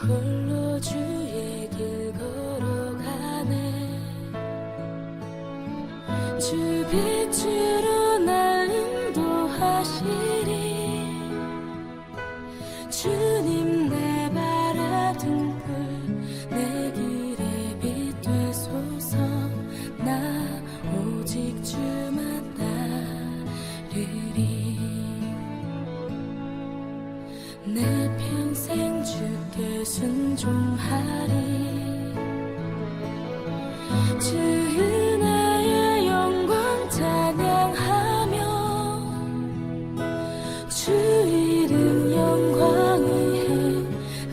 홀로 주의 길 걸어가네. 주 빛으로 날 인도하시리. 주님 내 바라둔 불 내 길에 빛 되소서. 나 오직 주만 따르리. 내 평생 주께 순종하리. 주 은혜의 영광 찬양하며 주 이름 영광 위해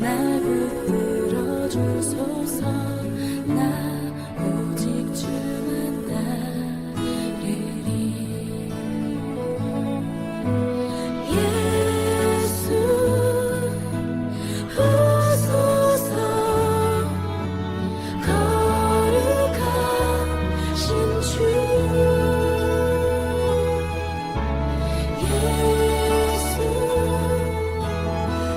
날 부풀어 주소서. 나 오직 주만 따르리. 예수 오소서. 거룩하신 주 예수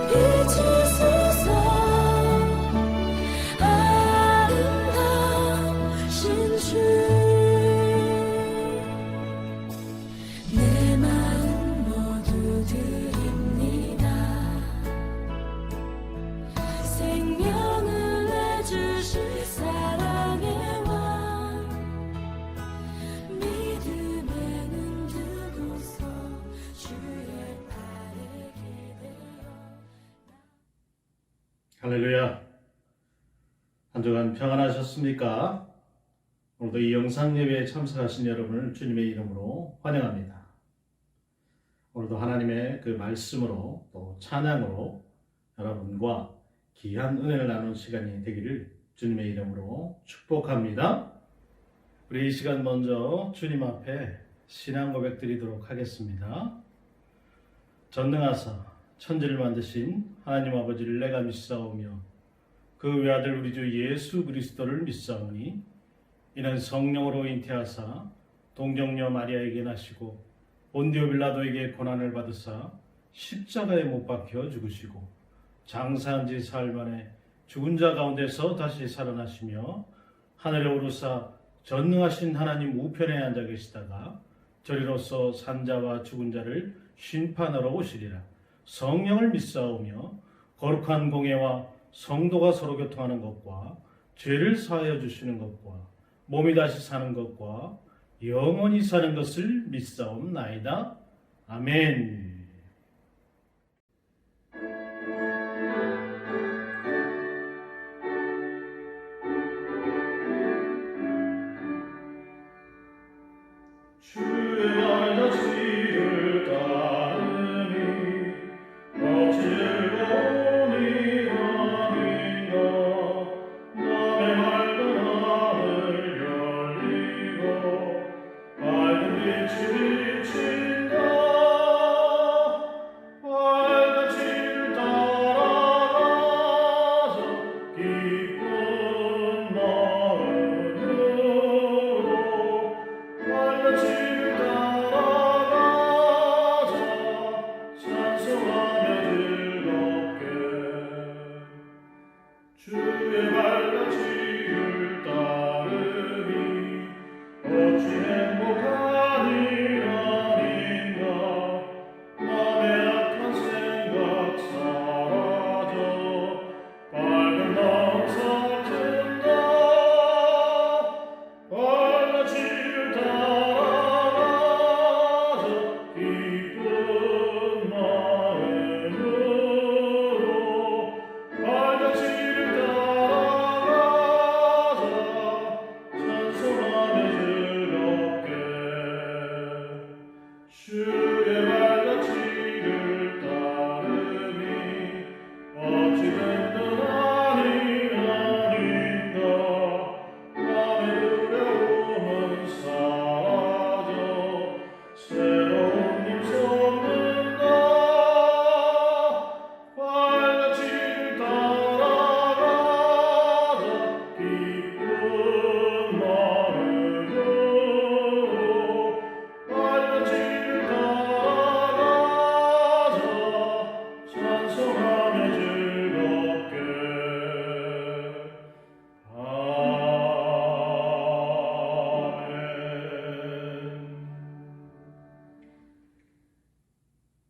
비추소서. 아름다우신 주 내 마음 모두 드립니다. 생명을 내주실 사랑의 왕. 믿음의 눈 뜨고서 주의 팔에 기대어. 할렐루야. 한 주간 평안하셨습니까? 오늘도 이 영상 예배에 참석하신 여러분을 주님의 이름으로 환영합니다. 오늘도 하나님의 그 말씀으로 또 찬양으로 여러분과 귀한 은혜를 나누는 시간이 되기를 주님의 이름으로 축복합니다. 우리 이 시간 먼저 주님 앞에 신앙 고백 드리도록 하겠습니다. 전능하사 천지를 만드신 하나님 아버지를 내가 믿사오며 그 외아들 우리 주 예수 그리스도를 믿사오니 이는 성령으로 잉태하사 동정녀 마리아에게 나시고 본디오 빌라도에게 고난을 받으사 십자가에 못 박혀 죽으시고 장사한 지 사흘 만에 죽은 자 가운데서 다시 살아나시며 하늘에 오르사 전능하신 하나님 우편에 앉아 계시다가 저리로서 산자와 죽은 자를 심판하러 오시리라. 성령을 믿사오며 거룩한 공예와 성도가 서로 교통하는 것과 죄를 사하여 주시는 것과 몸이 다시 사는 것과 영원히 사는 것을 믿사옵나이다. 아멘. 주의 아저씨를 따르니 어찌되오니 아닌가. 남의 맑은 하늘 열리고 밝은 빛이 비친다.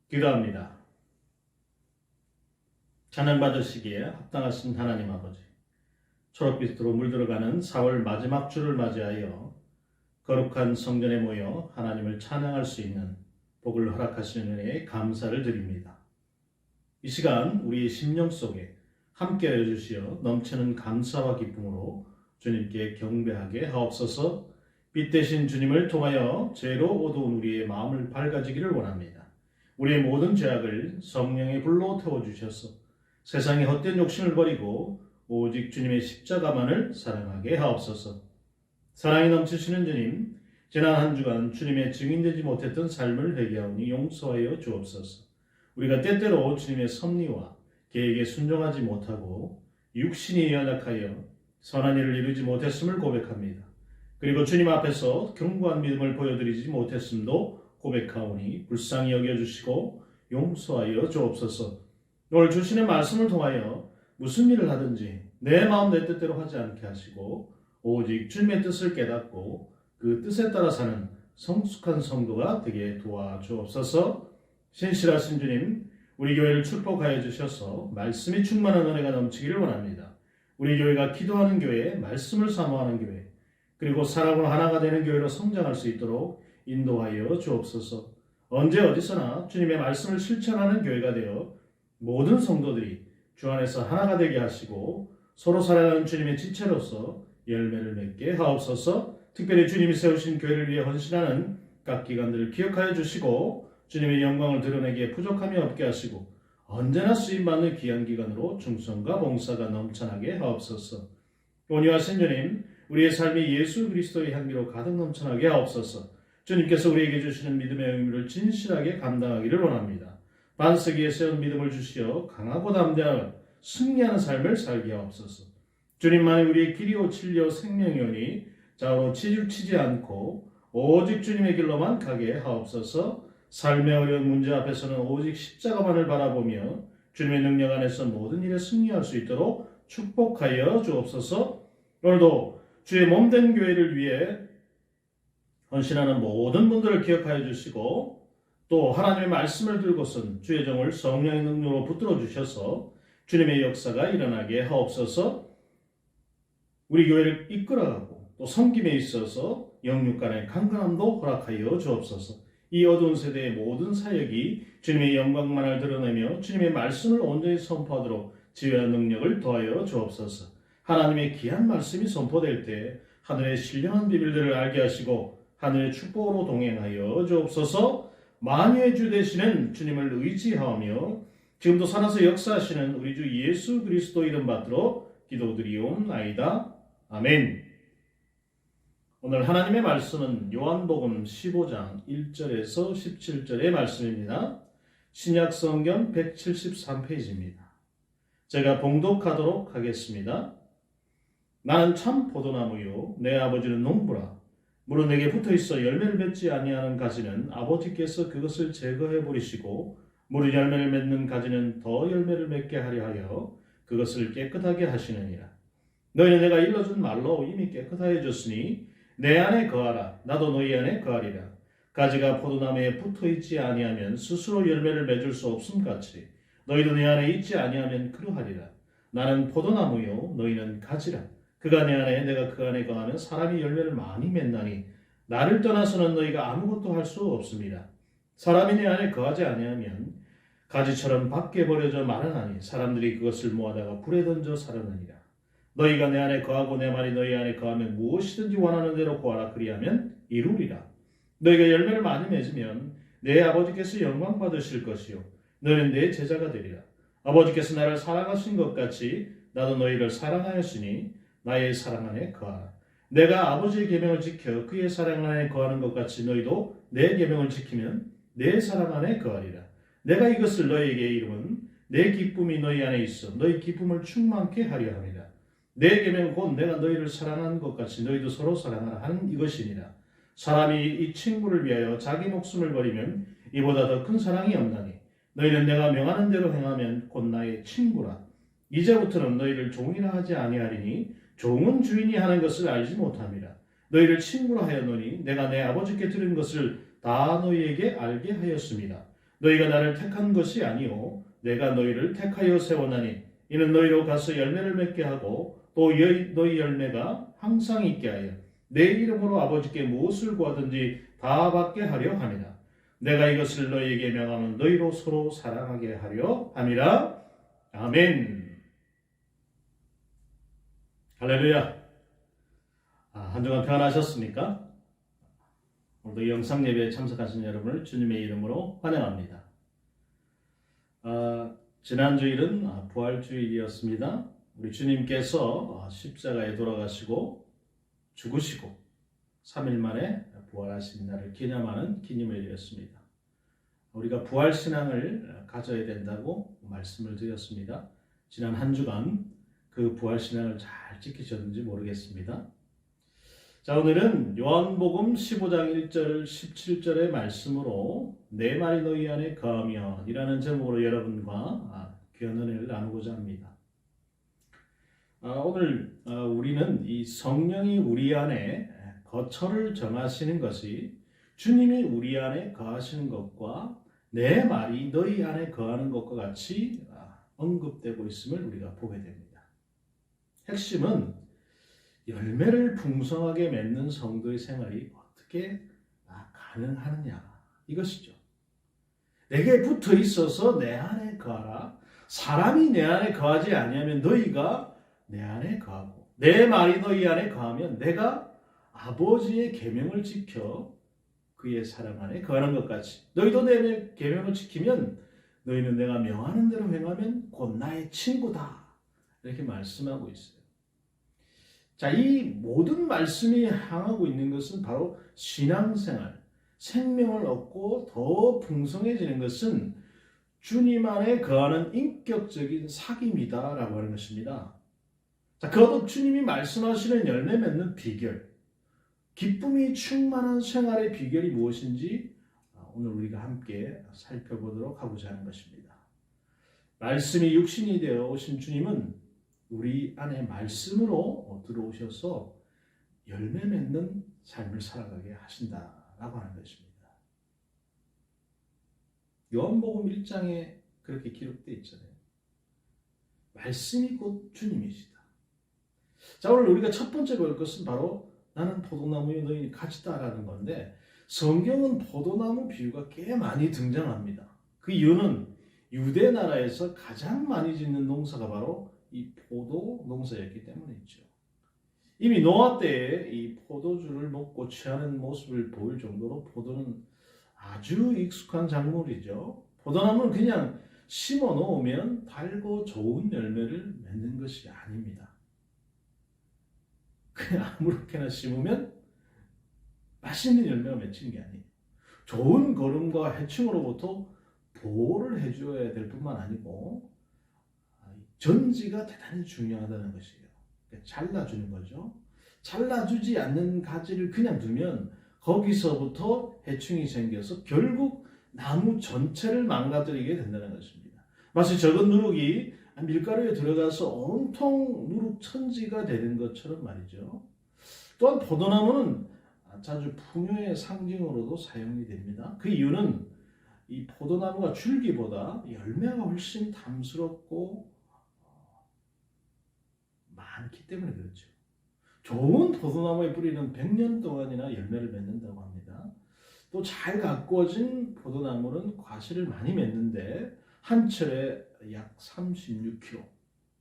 기도합니다. 찬양 받으시기에 합당하신 하나님 아버지, 초록빛으로 물들어가는 4월 마지막 주를 맞이하여 거룩한 성전에 모여 하나님을 찬양할 수 있는 복을 허락하시는 은혜에 감사를 드립니다. 이 시간 우리의 심령 속에 함께하여 주시어 넘치는 감사와 기쁨으로 주님께 경배하게 하옵소서. 빛 대신 주님을 통하여 죄로 어두운 우리의 마음을 밝아지기를 원합니다. 우리의 모든 죄악을 성령의 불로 태워주셔서 세상의 헛된 욕심을 버리고 오직 주님의 십자가만을 사랑하게 하옵소서. 사랑이 넘치시는 주님, 지난 한 주간 주님의 증인되지 못했던 삶을 회개하오니 용서하여 주옵소서. 우리가 때때로 주님의 섭리와 계획에 순종하지 못하고 육신이 연약하여 선한 일을 이루지 못했음을 고백합니다. 그리고 주님 앞에서 견고한 믿음을 보여드리지 못했음도 고백하오니 불쌍히 여겨주시고 용서하여 주옵소서. 오늘 주시는 말씀을 통하여 무슨 일을 하든지 내 마음 내 뜻대로 하지 않게 하시고 오직 주님의 뜻을 깨닫고 그 뜻에 따라 사는 성숙한 성도가 되게 도와주옵소서. 신실하신 주님, 우리 교회를 축복하여 주셔서 말씀이 충만한 은혜가 넘치기를 원합니다. 우리 교회가 기도하는 교회, 말씀을 사모하는 교회, 그리고 사랑으로 하나가 되는 교회로 성장할 수 있도록 인도하여 주옵소서. 언제 어디서나 주님의 말씀을 실천하는 교회가 되어 모든 성도들이 주 안에서 하나가 되게 하시고 서로 사랑하는 주님의 지체로서 열매를 맺게 하옵소서. 특별히 주님이 세우신 교회를 위해 헌신하는 각 기관들을 기억하여 주시고 주님의 영광을 드러내기에 부족함이 없게 하시고 언제나 쓰임받는 귀한 기관으로 충성과 봉사가 넘쳐나게 하옵소서. 온유하신 주님, 우리의 삶이 예수 그리스도의 향기로 가득 넘쳐나게 하옵소서. 주님께서 우리에게 주시는 믿음의 의무를 진실하게 감당하기를 원합니다. 반석위에 세운 믿음을 주시어 강하고 담대한 승리하는 삶을 살게 하옵소서. 주님만이 우리의 길이요 진리요 생명이오니 좌우로 치주치지 않고 오직 주님의 길로만 가게 하옵소서. 삶의 어려운 문제 앞에서는 오직 십자가만을 바라보며 주님의 능력 안에서 모든 일에 승리할 수 있도록 축복하여 주옵소서. 오늘도 주의 몸된 교회를 위해 헌신하는 모든 분들을 기억하여 주시고 또 하나님의 말씀을 들고선 주의 종을 성령의 능력으로 붙들어 주셔서 주님의 역사가 일어나게 하옵소서. 우리 교회를 이끌어가고 또 섬김에 있어서 영육 간의 강건함도 허락하여 주옵소서. 이 어두운 세대의 모든 사역이 주님의 영광만을 드러내며 주님의 말씀을 온전히 선포하도록 지혜와 능력을 더하여 주옵소서. 하나님의 귀한 말씀이 선포될 때 하늘의 신령한 비밀들을 알게 하시고 하늘의 축복으로 동행하여 주옵소서. 만유의 주 되시는 주님을 의지하며 지금도 살아서 역사하시는 우리 주 예수 그리스도 이름 받들어 기도드리옵나이다. 아멘. 오늘 하나님의 말씀은 요한복음 15장 1절에서 17절의 말씀입니다. 신약성경 173페이지입니다. 제가 봉독하도록 하겠습니다. 나는 참 포도나무요 내 아버지는 농부라. 물은 내게 붙어있어 열매를 맺지 아니하는 가지는 아버지께서 그것을 제거해 버리시고 물은 열매를 맺는 가지는 더 열매를 맺게 하려 하여 그것을 깨끗하게 하시느니라. 너희는 내가 일러준 말로 이미 깨끗하여졌으니 내 안에 거하라. 나도 너희 안에 거하리라. 가지가 포도나무에 붙어있지 아니하면 스스로 열매를 맺을 수 없음같이 너희도 내 안에 있지 아니하면 그러하리라. 나는 포도나무요 너희는 가지라. 그가 내 안에 내가 그 안에 거하면 사람이 열매를 많이 맺나니 나를 떠나서는 너희가 아무것도 할 수 없습니다. 사람이 내 안에 거하지 아니하면 가지처럼 밖에 버려져 마르나니 사람들이 그것을 모아다가 불에 던져 사르느니라. 너희가 내 안에 거하고 내 말이 너희 안에 거하면 무엇이든지 원하는 대로 구하라. 그리하면 이루리라. 너희가 열매를 많이 맺으면 내 아버지께서 영광 받으실 것이요 너희는 내 제자가 되리라. 아버지께서 나를 사랑하신 것 같이 나도 너희를 사랑하였으니 나의 사랑 안에 거하라. 내가 아버지의 계명을 지켜 그의 사랑 안에 거하는 것 같이 너희도 내 계명을 지키면 내 사랑 안에 거하리라. 내가 이것을 너희에게 이름은 내 기쁨이 너희 안에 있어 너희 기쁨을 충만케 하려 함이라. 내 계명은 곧 내가 너희를 사랑하는 것 같이 너희도 서로 사랑하라 하는 이것이니라. 사람이 이 친구를 위하여 자기 목숨을 버리면 이보다 더 큰 사랑이 없나니 너희는 내가 명하는 대로 행하면 곧 나의 친구라. 이제부터는 너희를 종이라 하지 아니하리니 종은 주인이 하는 것을 알지 못함이라. 너희를 친구라 하였노니 내가 내 아버지께 들은 것을 다 너희에게 알게 하였습니다. 너희가 나를 택한 것이 아니요 내가 너희를 택하여 세웠나니 이는 너희로 가서 열매를 맺게 하고 또 너희 열매가 항상 있게 하여 내 이름으로 아버지께 무엇을 구하든지 다 받게 하려 함이라. 내가 이것을 너희에게 명하면 너희로 서로 사랑하게 하려 함이라. 아멘. 할렐루야. 한 주간 평안하셨습니까? 오늘도 영상 예배에 참석하신 여러분을 주님의 이름으로 환영합니다. 지난 주일은 부활주일이었습니다. 우리 주님께서 십자가에 돌아가시고 죽으시고 3일 만에 부활하신 날을 기념하는 기념일이었습니다. 우리가 부활신앙을 가져야 된다고 말씀을 드렸습니다. 지난 한 주간 그 부활신앙을 잘 지키셨는지 모르겠습니다. 자, 오늘은 요한복음 15장 1절 17절의 말씀으로 내 말이 너희 안에 거하며 이라는 제목으로 여러분과 귀한 은혜를 나누고자 합니다. 오늘 우리는 이 성령이 우리 안에 거처를 정하시는 것이 주님이 우리 안에 거하시는 것과 내 말이 너희 안에 거하는 것과 같이 언급되고 있음을 우리가 보게 됩니다. 핵심은 열매를 풍성하게 맺는 성도의 생활이 어떻게 가능하느냐 이것이죠. 내게 붙어 있어서 내 안에 거하라. 사람이 내 안에 거하지 아니하면 너희가 내 안에 거하고 내 말이 너희 안에 거하면 내가 아버지의 계명을 지켜 그의 사랑 안에 거하는 것 같이 너희도 내 계명을 지키면 너희는 내가 명하는 대로 행하면 곧 나의 친구다. 이렇게 말씀하고 있어요. 자, 이 모든 말씀이 향하고 있는 것은 바로 신앙생활, 생명을 얻고 더 풍성해지는 것은 주님 안에 거하는 인격적인 사귐이다 라고 하는 것입니다. 자, 그것도 주님이 말씀하시는 열매 맺는 비결, 기쁨이 충만한 생활의 비결이 무엇인지 오늘 우리가 함께 살펴보도록 하고자 하는 것입니다. 말씀이 육신이 되어 오신 주님은 우리 안에 말씀으로 들어오셔서 열매 맺는 삶을 살아가게 하신다라고 하는 것입니다. 요한복음 1장에 그렇게 기록되어 있잖아요. 말씀이 곧 주님이시다. 자, 오늘 우리가 첫 번째 볼 것은 바로 나는 포도나무에 너희 가지다라는 건데 성경은 포도나무 비유가 꽤 많이 등장합니다. 그 이유는 유대 나라에서 가장 많이 짓는 농사가 바로 이 포도 농사였기 때문이죠. 이미 노아 때에 이 포도주를 먹고 취하는 모습을 보일 정도로 포도는 아주 익숙한 작물이죠. 포도나무는 그냥 심어 놓으면 달고 좋은 열매를 맺는 것이 아닙니다. 그냥 아무렇게나 심으면 맛있는 열매가 맺히는 게 아니에요. 좋은 거름과 해충으로부터 보호를 해줘야 될 뿐만 아니고 전지가 대단히 중요하다는 것이에요. 잘라주는 거죠. 잘라주지 않는 가지를 그냥 두면 거기서부터 해충이 생겨서 결국 나무 전체를 망가뜨리게 된다는 것입니다. 마치 적은 누룩이 밀가루에 들어가서 온통 누룩 천지가 되는 것처럼 말이죠. 또한 포도나무는 자주 풍요의 상징으로도 사용이 됩니다. 그 이유는 이 포도나무가 줄기보다 열매가 훨씬 담스럽고 많기 때문에 그렇죠. 좋은 포도나무의 뿌리는 100년 동안이나 열매를 맺는다고 합니다. 또 잘 가꾸어진 포도나무는 과실을 많이 맺는데 한 철에 약 36kg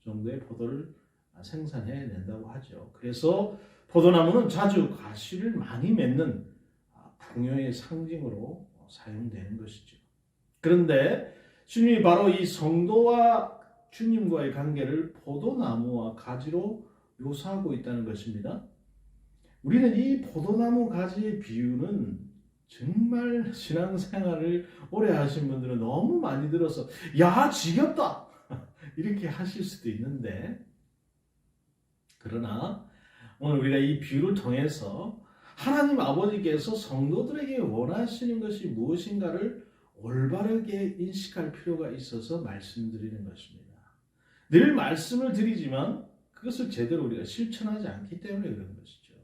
정도의 포도를 생산해낸다고 하죠. 그래서 포도나무는 자주 과실을 많이 맺는 풍요의 상징으로 사용되는 것이죠. 그런데 주님이 바로 이 성도와 주님과의 관계를 포도나무와 가지로 묘사하고 있다는 것입니다. 우리는 이 포도나무 가지의 비유는 정말 신앙생활을 오래 하신 분들은 너무 많이 들어서 야 지겹다 이렇게 하실 수도 있는데, 그러나 오늘 우리가 이 비유를 통해서 하나님 아버지께서 성도들에게 원하시는 것이 무엇인가를 올바르게 인식할 필요가 있어서 말씀드리는 것입니다. 늘 말씀을 드리지만 그것을 제대로 우리가 실천하지 않기 때문에 그런 것이죠.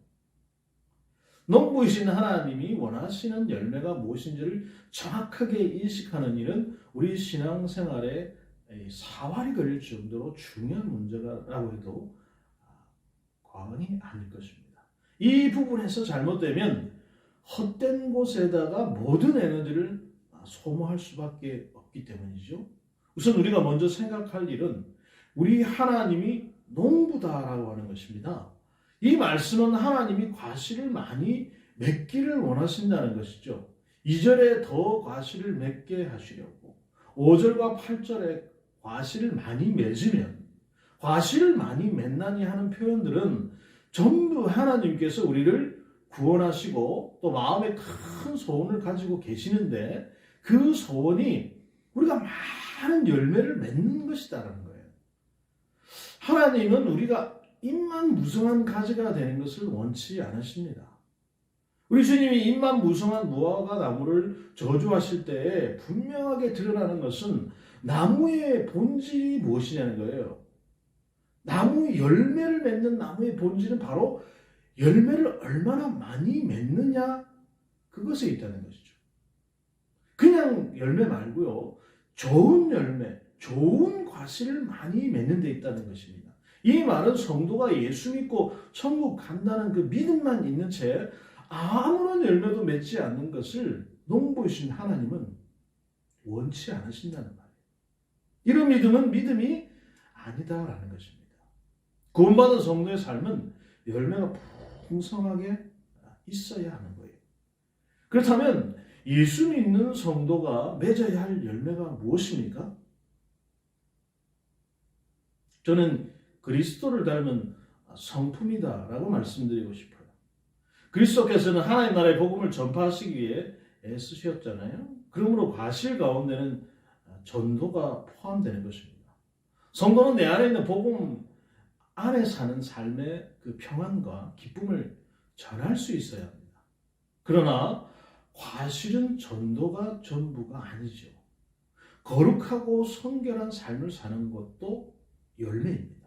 농부이신 하나님이 원하시는 열매가 무엇인지를 정확하게 인식하는 일은 우리 신앙생활에 사활이 걸릴 정도로 중요한 문제라고 해도 과언이 아닐 것입니다. 이 부분에서 잘못되면 헛된 곳에다가 모든 에너지를 소모할 수밖에 없기 때문이죠. 우선 우리가 먼저 생각할 일은 우리 하나님이 농부다라고 하는 것입니다. 이 말씀은 하나님이 과실을 많이 맺기를 원하신다는 것이죠. 2절에 더 과실을 맺게 하시려고 5절과 8절에 과실을 많이 맺으면 과실을 많이 맺나니 하는 표현들은 전부 하나님께서 우리를 구원하시고 또 마음에 큰 소원을 가지고 계시는데 그 소원이 우리가 많은 열매를 맺는 것이다라는 거예요. 하나님은 우리가 입만 무성한 가지가 되는 것을 원치 않으십니다. 우리 주님이 입만 무성한 무화과 나무를 저주하실 때에 분명하게 드러나는 것은 나무의 본질이 무엇이냐는 거예요. 나무 열매를 맺는 나무의 본질은 바로 열매를 얼마나 많이 맺느냐 그것에 있다는 것이죠. 그냥 열매 말고요. 좋은 열매, 좋은 과실을 많이 맺는 데 있다는 것입니다. 이 말은 성도가 예수 믿고 천국 간다는 그 믿음만 있는 채 아무런 열매도 맺지 않는 것을 농부이신 하나님은 원치 않으신다는 말이에요. 이런 믿음은 믿음이 아니다라는 것입니다. 구원받은 성도의 삶은 열매가 풍성하게 있어야 하는 거예요. 그렇다면 예수 믿는 성도가 맺어야 할 열매가 무엇입니까? 저는 그리스도를 닮은 성품이다라고 말씀드리고 싶어요. 그리스도께서는 하나님 나라의 복음을 전파하시기 위해 애쓰셨잖아요. 그러므로 과실 가운데는 전도가 포함되는 것입니다. 성도는 내 안에 있는 복음 안에 사는 삶의 그 평안과 기쁨을 전할 수 있어야 합니다. 그러나 과실은 전도가 전부가 아니죠. 거룩하고 성결한 삶을 사는 것도 열매입니다.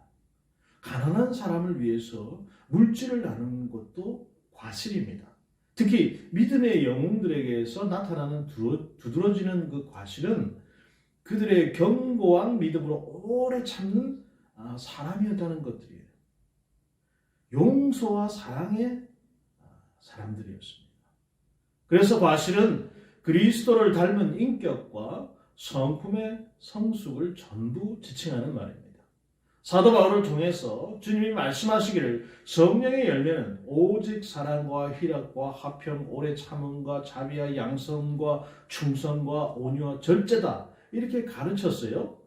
가난한 사람을 위해서 물질을 나누는 것도 과실입니다. 특히 믿음의 영웅들에게서 나타나는 두드러지는 그 과실은 그들의 견고한 믿음으로 오래 참는 사람이었다는 것들이에요. 용서와 사랑의 사람들이었습니다. 그래서 과실은 그리스도를 닮은 인격과 성품의 성숙을 전부 지칭하는 말입니다. 사도 바울을 통해서 주님이 말씀하시기를 성령의 열매는 오직 사랑과 희락과 화평, 오래 참음과 자비와 양선과 충성과 온유와 절제다 이렇게 가르쳤어요.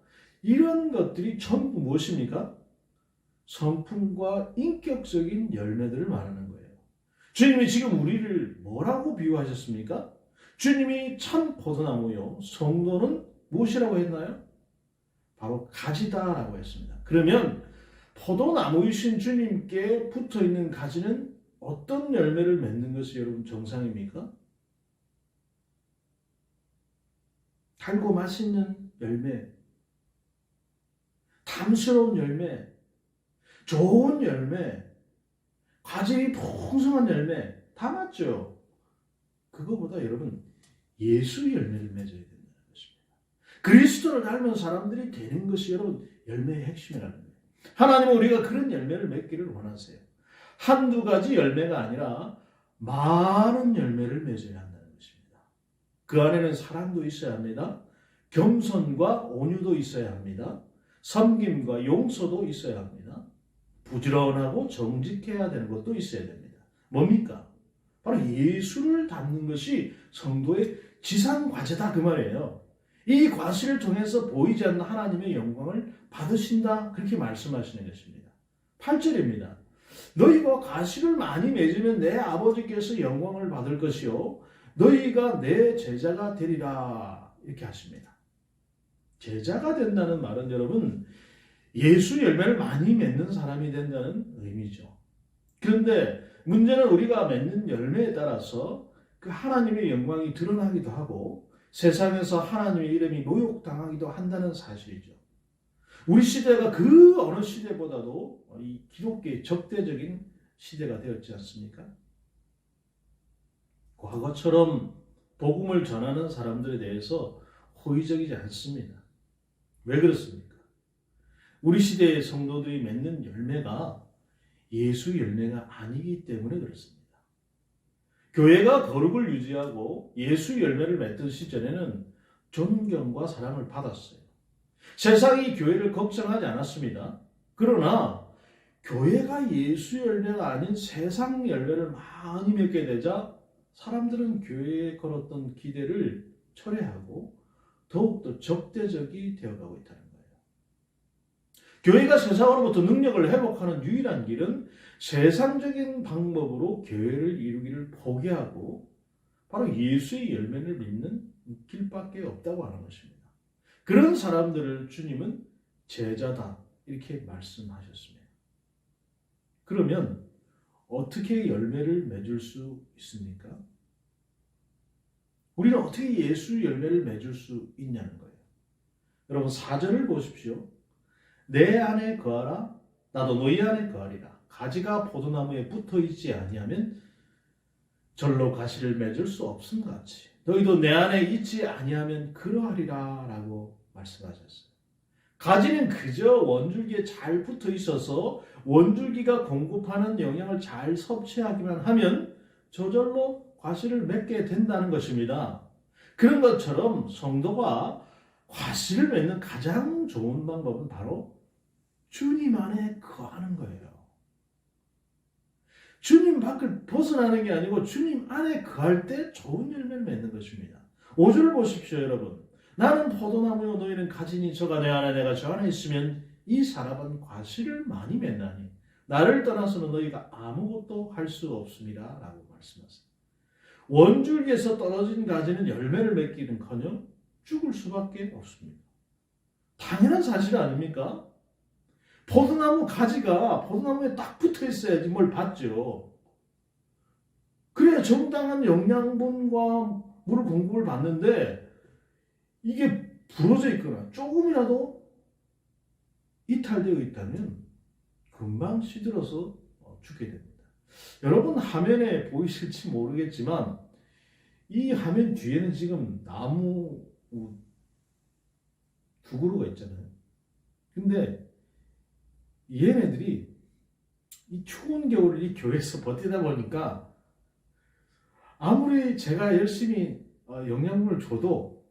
이런 것들이 전부 무엇입니까? 성품과 인격적인 열매들을 말하는 거예요. 주님이 지금 우리를 뭐라고 비유하셨습니까? 주님이 참 포도나무요. 성도는 무엇이라고 했나요? 바로 가지다라고 했습니다. 그러면 포도나무이신 주님께 붙어있는 가지는 어떤 열매를 맺는 것이 여러분 정상입니까? 달고 맛있는 열매, 탐스러운 열매, 좋은 열매, 과즙이 풍성한 열매 다 맞죠? 그거보다 여러분 예수 열매를 맺어야 된다는 것입니다. 그리스도를 닮은 사람들이 되는 것이 여러분 열매의 핵심이라는 거예요. 하나님은 우리가 그런 열매를 맺기를 원하세요. 한두 가지 열매가 아니라 많은 열매를 맺어야 한다는 것입니다. 그 안에는 사랑도 있어야 합니다. 겸손과 온유도 있어야 합니다. 섬김과 용서도 있어야 합니다. 부지런하고 정직해야 되는 것도 있어야 됩니다. 뭡니까? 바로 예수를 닮는 것이 성도의 지상과제다 그 말이에요. 이 과실을 통해서 보이지 않는 하나님의 영광을 받으신다 그렇게 말씀하시는 것입니다. 8절입니다. 너희가 과실을 많이 맺으면 내 아버지께서 영광을 받을 것이요 너희가 내 제자가 되리라 이렇게 하십니다. 제자가 된다는 말은 여러분 예수 열매를 많이 맺는 사람이 된다는 의미죠. 그런데 문제는 우리가 맺는 열매에 따라서 그 하나님의 영광이 드러나기도 하고 세상에서 하나님의 이름이 모욕당하기도 한다는 사실이죠. 우리 시대가 그 어느 시대보다도 이 기독교의 적대적인 시대가 되었지 않습니까? 과거처럼 복음을 전하는 사람들에 대해서 호의적이지 않습니다. 왜 그렇습니까? 우리 시대의 성도들이 맺는 열매가 예수 열매가 아니기 때문에 그렇습니다. 교회가 거룩을 유지하고 예수 열매를 맺던 시절에는 존경과 사랑을 받았어요. 세상이 교회를 걱정하지 않았습니다. 그러나 교회가 예수 열매가 아닌 세상 열매를 많이 맺게 되자 사람들은 교회에 걸었던 기대를 철회하고 더욱더 적대적이 되어가고 있다는 거예요. 교회가 세상으로부터 능력을 회복하는 유일한 길은 세상적인 방법으로 교회를 이루기를 포기하고 바로 예수의 열매를 믿는 길밖에 없다고 하는 것입니다. 그런 사람들을 주님은 제자다 이렇게 말씀하셨습니다. 그러면 어떻게 열매를 맺을 수 있습니까? 우리는 어떻게 예수 열매를 맺을 수 있냐는 거예요. 여러분 4절을 보십시오. 내 안에 거하라 나도 너희 안에 거하리라. 가지가 포도나무에 붙어있지 아니하면 절로 가시를 맺을 수 없음같이 너희도 내 안에 있지 아니하면 그러하리라 라고 말씀하셨어요. 가지는 그저 원줄기에 잘 붙어 있어서 원줄기가 공급하는 영양을 잘 섭취하기만 하면 저절로 과실을 맺게 된다는 것입니다. 그런 것처럼 성도가 과실을 맺는 가장 좋은 방법은 바로 주님 안에 거하는 거예요. 주님 밖을 벗어나는 게 아니고 주님 안에 거할 때 좋은 열매를 맺는 것입니다. 5절을 보십시오, 여러분. 나는 포도나무요 너희는 가지니 저가 내 안에 내가 저 안에 있으면 이 사람은 과실을 많이 맺나니 나를 떠나서는 너희가 아무것도 할 수 없습니다 라고 말씀하세요. 원줄기에서 떨어진 가지는 열매를 맺기는커녕 죽을 수밖에 없습니다. 당연한 사실 아닙니까? 포도나무 가지가 포도나무에 딱 붙어 있어야지 뭘 받죠. 그래야 정당한 영양분과 물 공급을 받는데 이게 부러져 있거나 조금이라도 이탈되어 있다면 금방 시들어서 죽게 됩니다. 여러분 화면에 보이실지 모르겠지만 이 화면 뒤에는 지금 나무 두 그루가 있잖아요. 근데 얘네들이 이 추운 겨울을 이 교회에서 버티다 보니까 아무리 제가 열심히 영양분을 줘도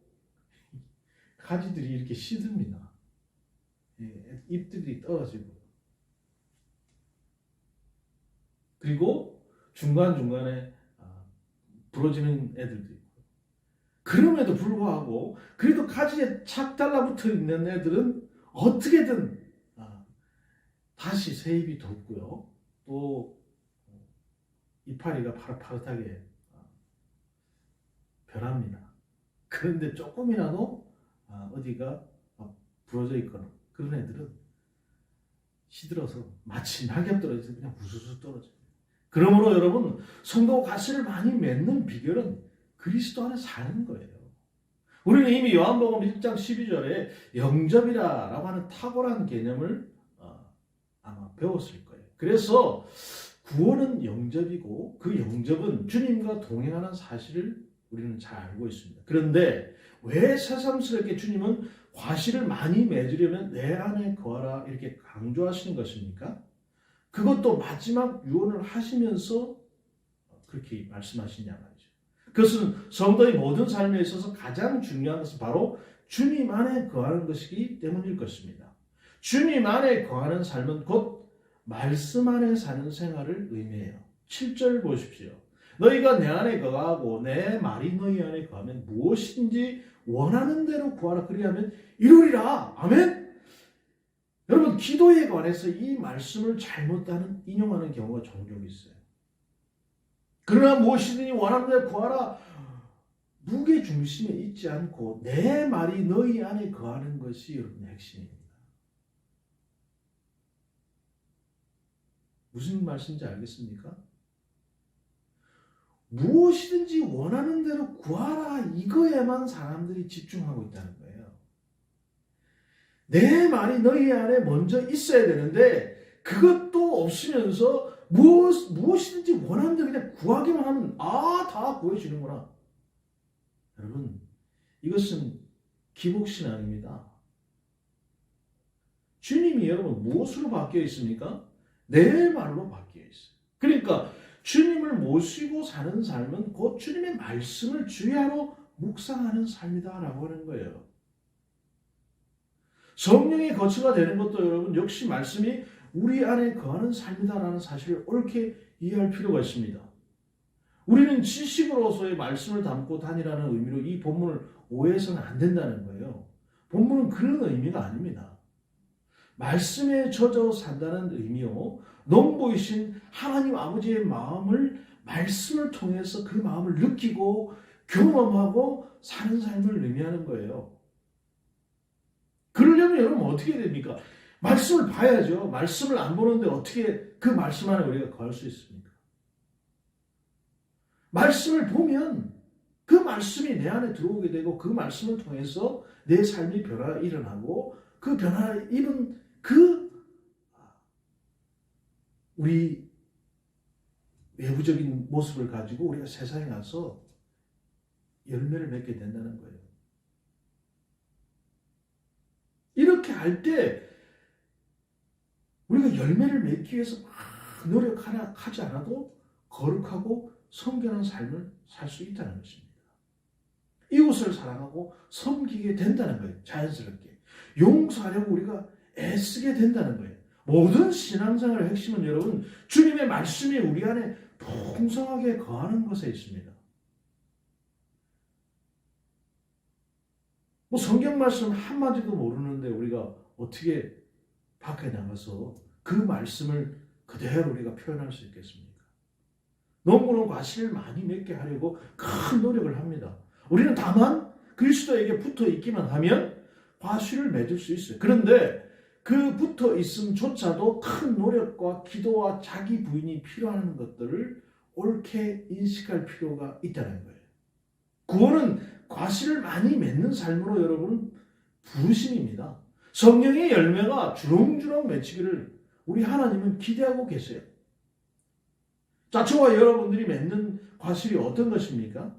가지들이 이렇게 시듭니다. 잎들이 떨어지고 그리고 중간중간에 부러지는 애들도 있고 그럼에도 불구하고 그래도 가지에 착 달라붙어 있는 애들은 어떻게든 다시 새 잎이 돋고요. 또 이파리가 파릇파릇하게 변합니다. 그런데 조금이라도 어디가 부러져 있거나 그런 애들은 시들어서 마치 낙엽 떨어져서 그냥 우수수 떨어져요. 그러므로 여러분 성도가 가시를 많이 맺는 비결은 그리스도 안에 사는 거예요. 우리는 이미 요한복음 1장 12절에 영접이라고 하는 탁월한 개념을 아마 배웠을 거예요. 그래서 구원은 영접이고 그 영접은 주님과 동행하는 사실을 우리는 잘 알고 있습니다. 그런데 왜 새삼스럽게 주님은 과실을 많이 맺으려면 내 안에 거하라 이렇게 강조하시는 것입니까? 그것도 마지막 유언을 하시면서 그렇게 말씀하시냐 말이죠. 그것은 성도의 모든 삶에 있어서 가장 중요한 것은 바로 주님 안에 거하는 것이기 때문일 것입니다. 주님 안에 거하는 삶은 곧 말씀 안에 사는 생활을 의미해요. 7절 보십시오. 너희가 내 안에 거하고 내 말이 너희 안에 거하면 무엇인지 원하는 대로 구하라 그리하면 이루리라. 아멘. 여러분 기도에 관해서 이 말씀을 잘못 인용하는 경우가 종종 있어요. 그러나 무엇이든지 원하는 대로 구하라. 무게 중심에 있지 않고 내 말이 너희 안에 거하는 것이 여러분의 핵심입니다. 무슨 말씀인지 알겠습니까? 무엇이든지 원하는 대로 구하라 이거에만 사람들이 집중하고 있다는 거예요. 내 말이 너희 안에 먼저 있어야 되는데 그것도 없으면서 무엇이든지 원하는데 그냥 구하기만 하면 다 구해지는구나. 여러분, 이것은 기복신앙입니다. 주님이 여러분 무엇으로 바뀌어 있습니까? 내 말로 바뀌어 있어요. 그러니까 주님을 모시고 사는 삶은 곧 주님의 말씀을 주야로 묵상하는 삶이다라고 하는 거예요. 성령의 거처가 되는 것도 여러분 역시 말씀이 우리 안에 거하는 삶이다라는 사실을 옳게 이해할 필요가 있습니다. 우리는 지식으로서의 말씀을 담고 다니라는 의미로 이 본문을 오해해서는 안 된다는 거예요. 본문은 그런 의미가 아닙니다. 말씀에 젖어 산다는 의미요, 농부이신 하나님 아버지의 마음을 말씀을 통해서 그 마음을 느끼고 경험하고 사는 삶을 의미하는 거예요. 그러려면 여러분 어떻게 됩니까? 말씀을 봐야죠. 말씀을 안 보는데 어떻게 그 말씀 안에 우리가 거할 수 있습니까? 말씀을 보면 그 말씀이 내 안에 들어오게 되고 그 말씀을 통해서 내 삶이 변화가 일어나고 그 변화를 입은 우리 외부적인 모습을 가지고 우리가 세상에 가서 열매를 맺게 된다는 거예요. 이렇게 할 때 우리가 열매를 맺기 위해서 막 노력하지 않아도 거룩하고 성결한 삶을 살 수 있다는 것입니다. 이웃을 사랑하고 섬기게 된다는 거예요. 자연스럽게. 용서하려고 우리가 애쓰게 된다는 거예요. 모든 신앙생활의 핵심은 여러분 주님의 말씀이 우리 안에 풍성하게 거하는 것에 있습니다. 성경 말씀 한마디도 모르는데 우리가 어떻게 밖에 나가서 그 말씀을 그대로 우리가 표현할 수 있겠습니까? 농부는 과실을 많이 맺게 하려고 큰 노력을 합니다. 우리는 다만 그리스도에게 붙어 있기만 하면 과실을 맺을 수 있어요. 그런데 그 붙어 있음조차도 큰 노력과 기도와 자기 부인이 필요한 것들을 옳게 인식할 필요가 있다는 거예요. 구원은 과실을 많이 맺는 삶으로 여러분 부르심입니다. 성령의 열매가 주렁주렁 맺히기를 우리 하나님은 기대하고 계세요. 자, 저와 여러분들이 맺는 과실이 어떤 것입니까?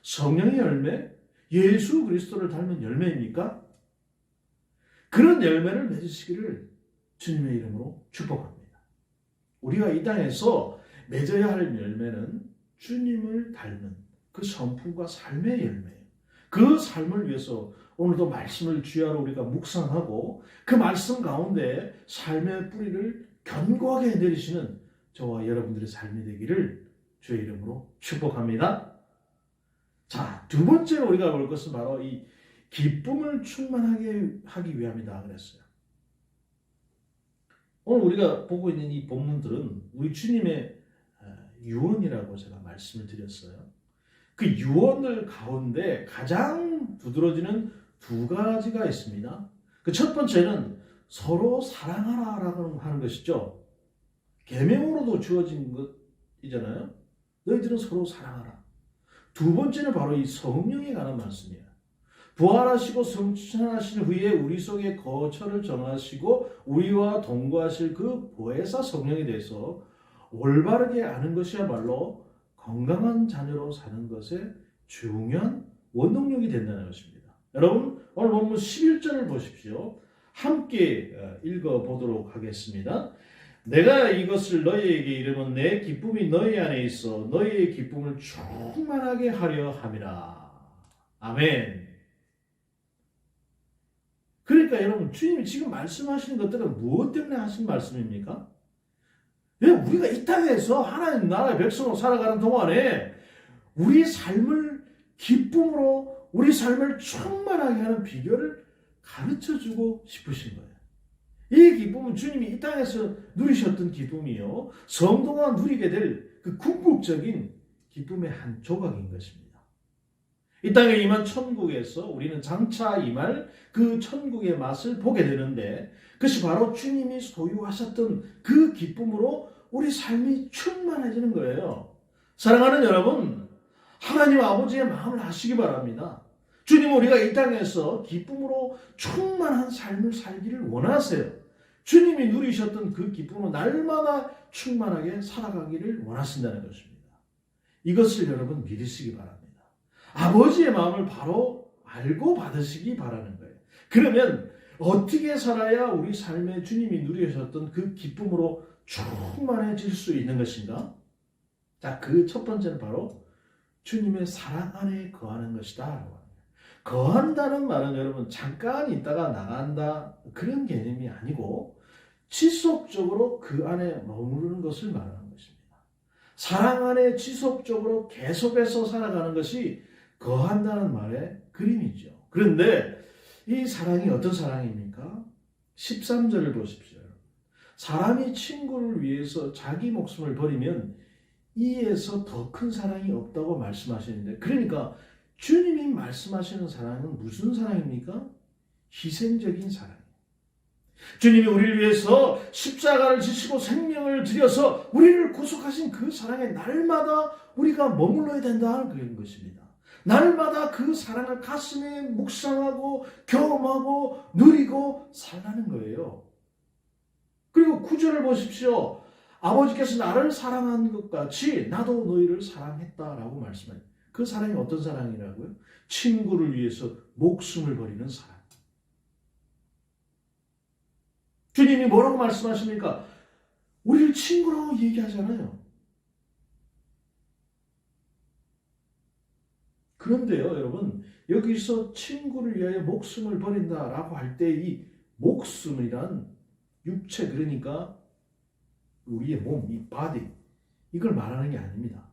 성령의 열매, 예수 그리스도를 닮은 열매입니까? 그런 열매를 맺으시기를 주님의 이름으로 축복합니다. 우리가 이 땅에서 맺어야 할 열매는 주님을 닮은 그 성품과 삶의 열매예요. 그 삶을 위해서 오늘도 말씀을 주야로 우리가 묵상하고 그 말씀 가운데 삶의 뿌리를 견고하게 내리시는 저와 여러분들의 삶이 되기를 주의 이름으로 축복합니다. 자, 두 번째로 우리가 볼 것은 바로 이 기쁨을 충만하게 하기 위함이다 그랬어요. 오늘 우리가 보고 있는 이 본문들은 우리 주님의 유언이라고 제가 말씀을 드렸어요. 그 유언들 가운데 가장 두드러지는 두 가지가 있습니다. 그 첫 번째는 서로 사랑하라라고 하는 것이죠. 계명으로도 주어진 것이잖아요. 너희들은 서로 사랑하라. 두 번째는 바로 이 성령에 관한 말씀이에요. 부활하시고 성취하신 후에 우리 속에 거처를 정하시고 우리와 동거하실 그 보혜사 성령에 대해서 올바르게 아는 것이야말로 건강한 자녀로 사는 것에 중요한 원동력이 된다는 것입니다. 여러분 오늘 본문 11절을 보십시오. 함께 읽어보도록 하겠습니다. 내가 이것을 너희에게 이르면 내 기쁨이 너희 안에 있어 너희의 기쁨을 충만하게 하려 함이라. 아멘. 그러니까 여러분 주님이 지금 말씀하시는 것들은 무엇 때문에 하신 말씀입니까? 우리가 이 땅에서 하나님 나라의 백성으로 살아가는 동안에 우리 삶을 기쁨으로 우리 삶을 충만하게 하는 비결을 가르쳐주고 싶으신 거예요. 이 기쁨은 주님이 이 땅에서 누리셨던 기쁨이요. 성도가 누리게 될 그 궁극적인 기쁨의 한 조각인 것입니다. 이 땅에 임한 천국에서 우리는 장차 임할 그 천국의 맛을 보게 되는데 그것이 바로 주님이 소유하셨던 그 기쁨으로 우리 삶이 충만해지는 거예요. 사랑하는 여러분, 하나님 아버지의 마음을 아시기 바랍니다. 주님은 우리가 이 땅에서 기쁨으로 충만한 삶을 살기를 원하세요. 주님이 누리셨던 그 기쁨은 날마다 충만하게 살아가기를 원하신다는 것입니다. 이것을 여러분 믿으시기 바랍니다. 아버지의 마음을 바로 알고 받으시기 바라는 거예요. 그러면 어떻게 살아야 우리 삶에 주님이 누리셨던 그 기쁨으로 충만해질 수 있는 것인가? 자, 그 첫 번째는 바로 주님의 사랑 안에 거하는 것이다. 거한다는 말은 여러분 잠깐 있다가 나간다 그런 개념이 아니고 지속적으로 그 안에 머무르는 것을 말하는 것입니다. 사랑 안에 지속적으로 계속해서 살아가는 것이 거한다는 말의 그림이죠. 그런데 이 사랑이 어떤 사랑입니까? 13절을 보십시오. 사람이 친구를 위해서 자기 목숨을 버리면 이에서 더 큰 사랑이 없다고 말씀하시는데, 그러니까 주님이 말씀하시는 사랑은 무슨 사랑입니까? 희생적인 사랑이에요. 주님이 우리를 위해서 십자가를 지시고 생명을 들여서 우리를 구속하신 그 사랑에 날마다 우리가 머물러야 된다는 그런 것입니다. 날마다 그 사랑을 가슴에 묵상하고 경험하고 누리고 살라는 거예요. 그리고 9절을 보십시오. 아버지께서 나를 사랑한 것 같이 나도 너희를 사랑했다라고 말씀해요. 그 사랑이 어떤 사랑이라고요? 친구를 위해서 목숨을 버리는 사랑. 주님이 뭐라고 말씀하십니까? 우리를 친구라고 얘기하잖아요. 그런데요, 여러분, 여기서 친구를 위하여 목숨을 버린다라고 할 때 이 목숨이란 육체, 그러니까 우리의 몸, 이 바디, 이걸 말하는 게 아닙니다.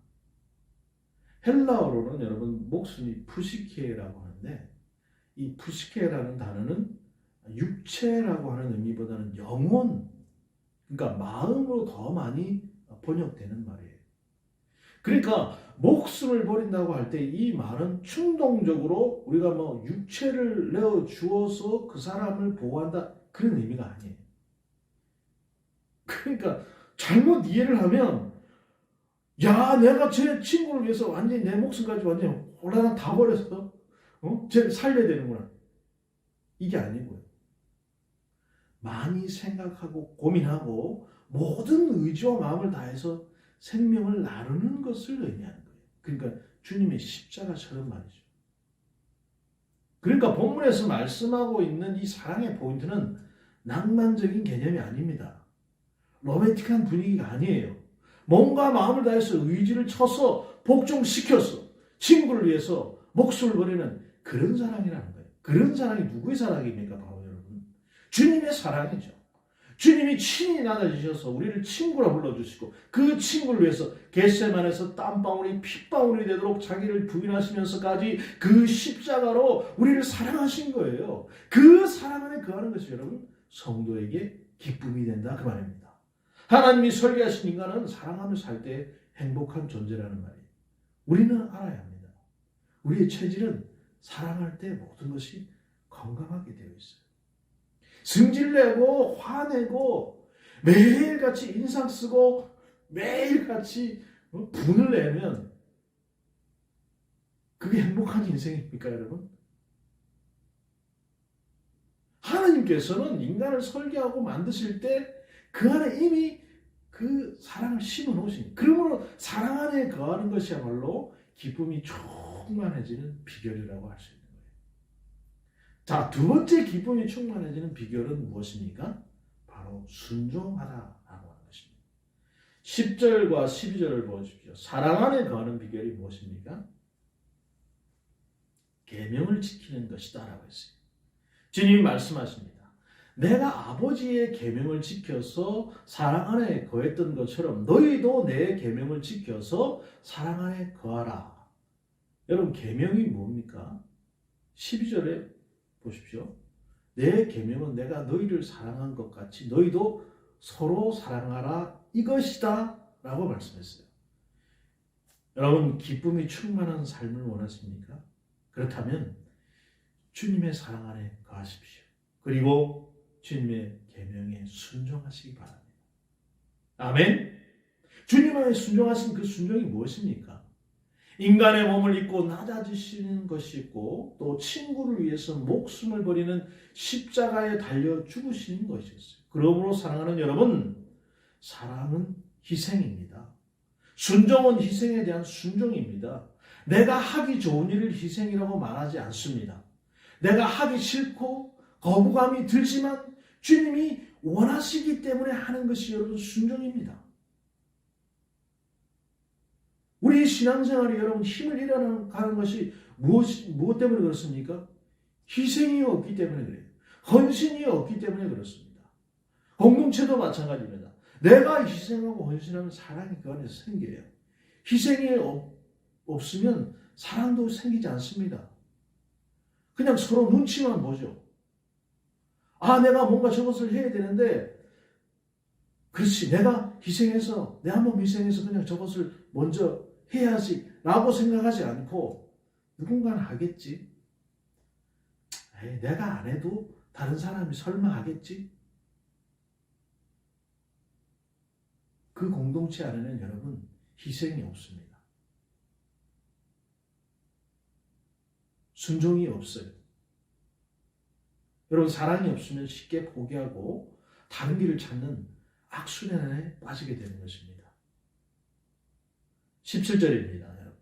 헬라어로는 여러분 목숨이 푸시케라고 하는데, 이 푸시케라는 단어는 육체라고 하는 의미보다는 영혼, 그러니까 마음으로 더 많이 번역되는 말이에요. 그러니까 목숨을 버린다고 할 때 이 말은 충동적으로 우리가 뭐 육체를 내어 주어서 그 사람을 보호한다 그런 의미가 아니에요. 그러니까 잘못 이해를 하면, 야, 내가 제 친구를 위해서 완전히 내 목숨까지 완전히 홀라당 다 버려서 쟤를 살려야 되는구나. 이게 아니고요. 많이 생각하고 고민하고 모든 의지와 마음을 다해서 생명을 나누는 것을 의미하는 거예요. 그러니까 주님의 십자가처럼 말이죠. 그러니까 본문에서 말씀하고 있는 이 사랑의 포인트는 낭만적인 개념이 아닙니다. 로맨틱한 분위기가 아니에요. 몸과 마음을 다해서 의지를 쳐서 복종시켜서 친구를 위해서 목숨을 버리는 그런 사랑이라는 거예요. 그런 사랑이 누구의 사랑입니까? 바로 여러분, 주님의 사랑이죠. 주님이 친히 나눠주셔서 우리를 친구라 불러주시고 그 친구를 위해서 겟세마네에서 땀방울이 핏방울이 되도록 자기를 부인하시면서까지 그 십자가로 우리를 사랑하신 거예요. 그 사랑 안에 거하는 것이 여러분 성도에게 기쁨이 된다 그 말입니다. 하나님이 설계하신 인간은 사랑하며 살 때 행복한 존재라는 말이에요. 우리는 알아야 합니다. 우리의 체질은 사랑할 때 모든 것이 건강하게 되어 있어요. 승질내고 화내고 매일같이 인상 쓰고 매일같이 분을 내면 그게 행복한 인생입니까, 여러분? 하나님께서는 인간을 설계하고 만드실 때 그 안에 이미 그 사랑을 심어 놓으신, 그러므로 사랑 안에 거하는 것이야말로 기쁨이 충만해지는 비결이라고 할 수 있는 거예요. 자, 두 번째 기쁨이 충만해지는 비결은 무엇입니까? 바로 순종하다라고 하는 것입니다. 10절과 12절을 보십시오. 사랑 안에 거하는 비결이 무엇입니까? 계명을 지키는 것이다 라고 했어요. 주님이 말씀하십니다. 내가 아버지의 계명을 지켜서 사랑 안에 거했던 것처럼 너희도 내 계명을 지켜서 사랑 안에 거하라. 여러분, 계명이 뭡니까? 12절에 보십시오. 내 계명은 내가 너희를 사랑한 것 같이 너희도 서로 사랑하라 이것이다 라고 말씀했어요. 여러분, 기쁨이 충만한 삶을 원하십니까? 그렇다면 주님의 사랑 안에 거하십시오. 그리고 주님의 계명에 순종하시기 바랍니다. 아멘. 주님 안에 순종하신 그 순종이 무엇입니까? 인간의 몸을 입고 낮아지시는 것이 있고 또 친구를 위해서 목숨을 버리는 십자가에 달려 죽으시는 것이었어요. 그러므로 사랑하는 여러분, 사랑은 희생입니다. 순종은 희생에 대한 순종입니다. 내가 하기 좋은 일을 희생이라고 말하지 않습니다. 내가 하기 싫고 거부감이 들지만 주님이 원하시기 때문에 하는 것이 여러분 순종입니다. 우리 신앙생활이 여러분 힘을 잃어가는 것이 무엇 때문에 그렇습니까? 희생이 없기 때문에 그래요. 헌신이 없기 때문에 그렇습니다. 공동체도 마찬가지입니다. 내가 희생하고 헌신하면 사랑이 그 안에서 생겨요. 희생이 없으면 사랑도 생기지 않습니다. 그냥 서로 눈치만 보죠. 아, 내가 뭔가 저것을 해야 되는데, 그렇지, 내가 희생해서, 내 한 번 희생해서 그냥 저것을 먼저 해야지 라고 생각하지 않고 누군가는 하겠지. 에이, 내가 안 해도 다른 사람이 설마 하겠지? 그 공동체 안에는 여러분 희생이 없습니다. 순종이 없어요. 여러분 사랑이 없으면 쉽게 포기하고 다른 길을 찾는 악순환에 빠지게 되는 것입니다. 17절입니다.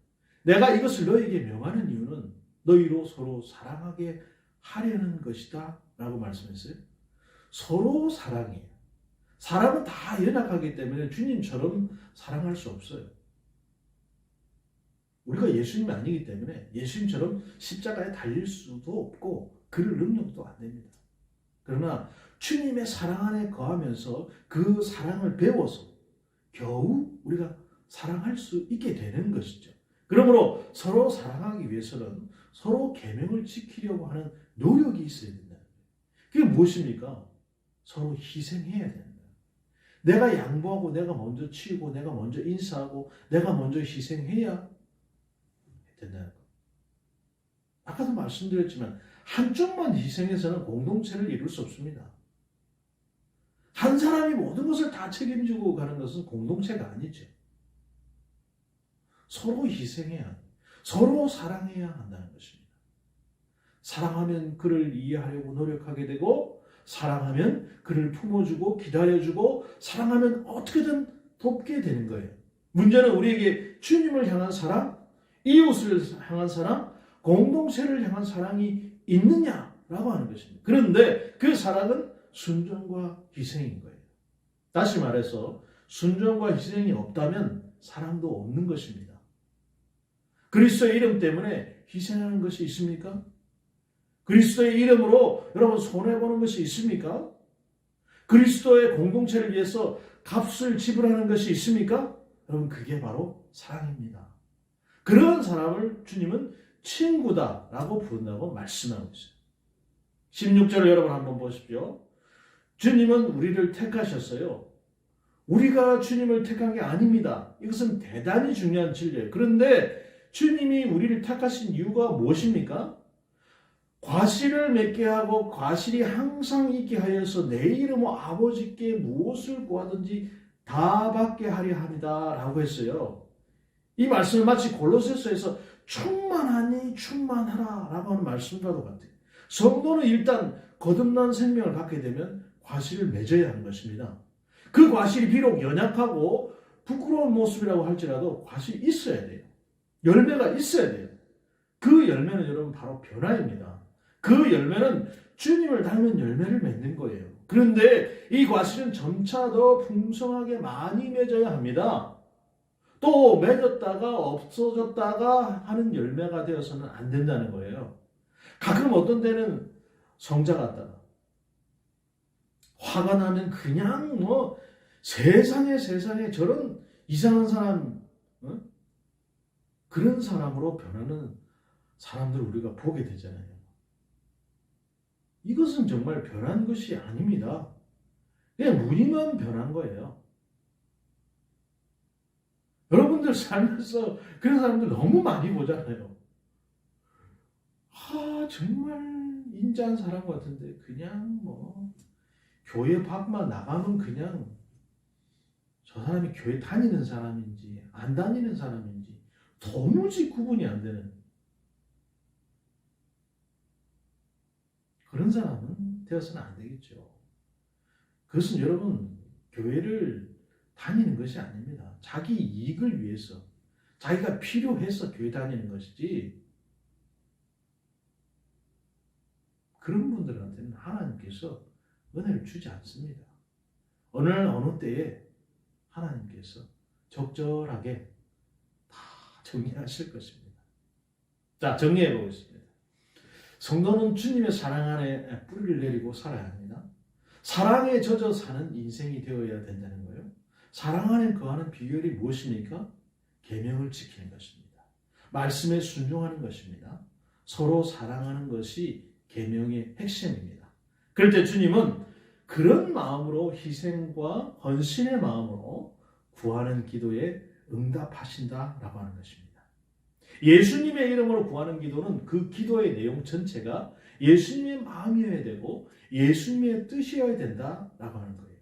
내가 이것을 너에게 명하는 이유는 너희로 서로 사랑하게 하려는 것이다 라고 말씀했어요. 서로 사랑해요. 사람은 다 연약하기 때문에 주님처럼 사랑할 수 없어요. 우리가 예수님이 아니기 때문에 예수님처럼 십자가에 달릴 수도 없고 그럴 능력도 안 됩니다. 그러나 주님의 사랑 안에 거하면서 그 사랑을 배워서 겨우 우리가 사랑할 수 있게 되는 것이죠. 그러므로 서로 사랑하기 위해서는 서로 계명을 지키려고 하는 노력이 있어야 된다. 그게 무엇입니까? 서로 희생해야 된다. 내가 양보하고 내가 먼저 치우고 내가 먼저 인사하고 내가 먼저 희생해야 된다는 것. 아까도 말씀드렸지만 한쪽만 희생해서는 공동체를 이룰 수 없습니다. 한 사람이 모든 것을 다 책임지고 가는 것은 공동체가 아니죠. 서로 희생해야, 서로 사랑해야 한다는 것입니다. 사랑하면 그를 이해하려고 노력하게 되고 사랑하면 그를 품어주고 기다려주고 사랑하면 어떻게든 돕게 되는 거예요. 문제는 우리에게 주님을 향한 사랑, 이웃을 향한 사랑, 공동체를 향한 사랑이 있느냐라고 하는 것입니다. 그런데 그 사랑은 순종과 희생인 거예요. 다시 말해서 순종과 희생이 없다면 사랑도 없는 것입니다. 그리스도의 이름 때문에 희생하는 것이 있습니까? 그리스도의 이름으로 여러분 손해보는 것이 있습니까? 그리스도의 공동체를 위해서 값을 지불하는 것이 있습니까? 여러분 그게 바로 사랑입니다. 그런 사람을 주님은 친구다라고 부른다고 말씀하고 있어요. 16절을 여러분 한번 보십시오. 주님은 우리를 택하셨어요. 우리가 주님을 택한 게 아닙니다. 이것은 대단히 중요한 진리예요. 그런데 주님이 우리를 택하신 이유가 무엇입니까? 과실을 맺게 하고 과실이 항상 있게 하여서 내 이름으로 아버지께 무엇을 구하든지 다 받게 하려 합니다 라고 했어요. 이 말씀은 마치 골로새서에서 충만하니 충만하라 라고 하는 말씀과도 같아요. 성도는 일단 거듭난 생명을 갖게 되면 과실을 맺어야 하는 것입니다. 그 과실이 비록 연약하고 부끄러운 모습이라고 할지라도 과실이 있어야 돼요. 열매가 있어야 돼요. 그 열매는 여러분 바로 변화입니다. 그 열매는 주님을 닮은 열매를 맺는 거예요. 그런데 이 과실은 점차 더 풍성하게 많이 맺어야 합니다. 또 맺었다가 없어졌다가 하는 열매가 되어서는 안 된다는 거예요. 가끔 어떤 때는 성자 같다가 화가 나면 그냥 세상에 저런 이상한 사람 그런 사람으로 변하는 사람들 우리가 보게 되잖아요. 이것은 정말 변한 것이 아닙니다. 그냥 무늬만 변한 거예요. 여러분들 살면서 그런 사람들 너무 많이 보잖아요. 정말 인자한 사람 같은데 그냥 교회 밖만 나가면 그냥 저 사람이 교회 다니는 사람인지 안 다니는 사람인지 도무지 구분이 안 되는 그런 사람은 되어서는 안 되겠죠. 그것은 여러분 교회를 다니는 것이 아닙니다. 자기 이익을 위해서 자기가 필요해서 교회 다니는 것이지 그런 분들한테는 하나님께서 은혜를 주지 않습니다. 어느 때에 하나님께서 적절하게 다 정리하실 것입니다. 자, 정리해 보겠습니다. 성도는 주님의 사랑 안에 뿌리를 내리고 살아야 합니다. 사랑에 젖어 사는 인생이 되어야 된다는 거예요. 사랑 안에 거하는 비결이 무엇입니까? 계명을 지키는 것입니다. 말씀에 순종하는 것입니다. 서로 사랑하는 것이 계명의 핵심입니다. 그럴 때 주님은 그런 마음으로 희생과 헌신의 마음으로 구하는 기도에 응답하신다라고 하는 것입니다. 예수님의 이름으로 구하는 기도는 그 기도의 내용 전체가 예수님의 마음이어야 되고 예수님의 뜻이어야 된다라고 하는 거예요.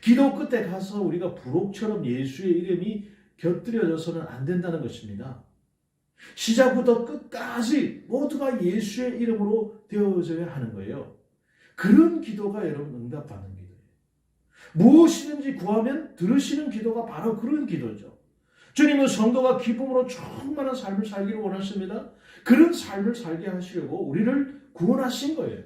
기도 끝에 가서 우리가 부록처럼 예수의 이름이 곁들여져서는 안 된다는 것입니다. 시작부터 끝까지 모두가 예수의 이름으로 되어져야 하는 거예요. 그런 기도가 여러분 응답받는 기도예요. 무엇이든지 구하면 들으시는 기도가 바로 그런 기도죠. 주님은 성도가 기쁨으로 충만한 삶을 살기를 원하십니다. 그런 삶을 살게 하시려고 우리를 구원하신 거예요.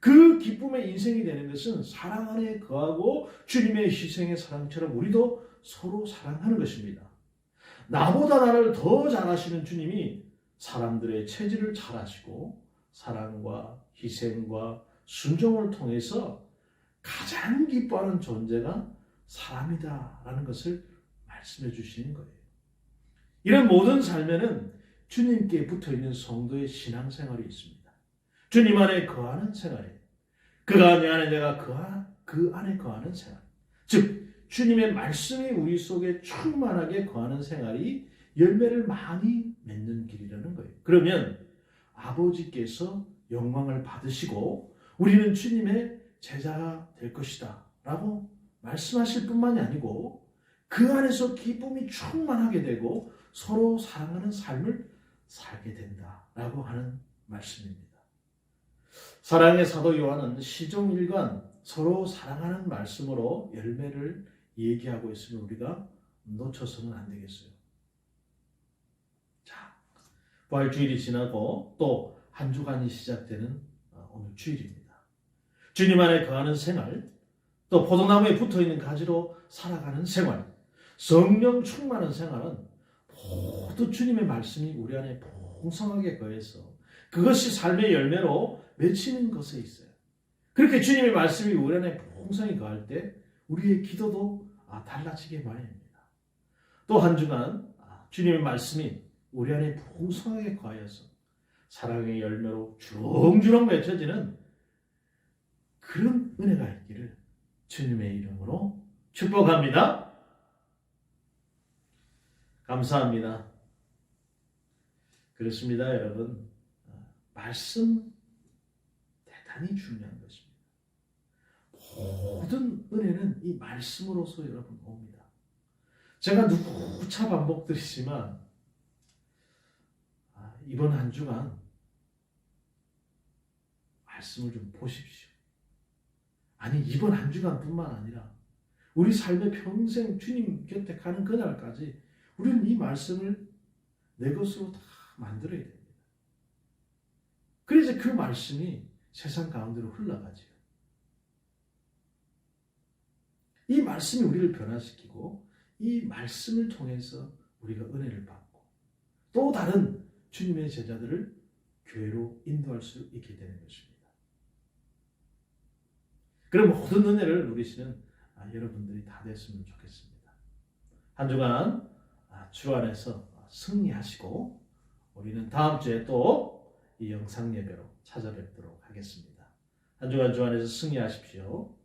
그 기쁨의 인생이 되는 것은 사랑 안에 거하고 주님의 희생의 사랑처럼 우리도 서로 사랑하는 것입니다. 나보다 나를 더 잘하시는 주님이 사람들의 체질을 잘 아시고 사랑과 희생과 순종을 통해서 가장 기뻐하는 존재가 사람이다라는 것을 말씀해 주시는 거예요. 이런 모든 삶에는 주님께 붙어있는 성도의 신앙생활이 있습니다. 주님 안에 거하는 생활이에요. 그가 내 안에 내가 그 안에 거하는 생활. 즉 주님의 말씀이 우리 속에 충만하게 거하는 생활이 열매를 많이 맺는 길이라는 거예요. 그러면 아버지께서 영광을 받으시고 우리는 주님의 제자가 될 것이다 라고 말씀하실 뿐만이 아니고 그 안에서 기쁨이 충만하게 되고 서로 사랑하는 삶을 살게 된다라고 하는 말씀입니다. 사랑의 사도 요한은 시종일관 서로 사랑하는 말씀으로 열매를 얘기하고 있으면 우리가 놓쳐서는 안 되겠어요. 자, 부활주일이 지나고 또 한 주간이 시작되는 오늘 주일입니다. 주님 안에 거하는 생활, 또 포도나무에 붙어있는 가지로 살아가는 생활, 성령 충만한 생활은 모두 주님의 말씀이 우리 안에 풍성하게 거해서 그것이 삶의 열매로 맺히는 것에 있어요. 그렇게 주님의 말씀이 우리 안에 풍성히 거할 때 우리의 기도도 달라지게 마련입니다. 또 한 주간 주님의 말씀이 우리 안에 풍성하게 거하여서 사랑의 열매로 주렁주렁 맺혀지는 그런 은혜가 있기를 주님의 이름으로 축복합니다. 감사합니다. 그렇습니다, 여러분. 말씀 대단히 중요한 것입니다. 모든 은혜는 이 말씀으로서 여러분 옵니다. 제가 누차 반복드리지만 이번 한 주간 말씀을 좀 보십시오. 아니 이번 한 주간뿐만 아니라 우리 삶의 평생 주님 곁에 가는 그날까지 우리는 이 말씀을 내 것으로 다 만들어야 됩니다. 그래서 그 말씀이 세상 가운데로 흘러가죠. 이 말씀이 우리를 변화시키고 이 말씀을 통해서 우리가 은혜를 받고 또 다른 주님의 제자들을 교회로 인도할 수 있게 되는 것입니다. 그럼 모든 은혜를 누리시는 여러분들이 다 됐으면 좋겠습니다. 한 주간 주 안에서 승리하시고 우리는 다음 주에 또 이 영상 예배로 찾아뵙도록 하겠습니다. 한 주간 주 안에서 승리하십시오.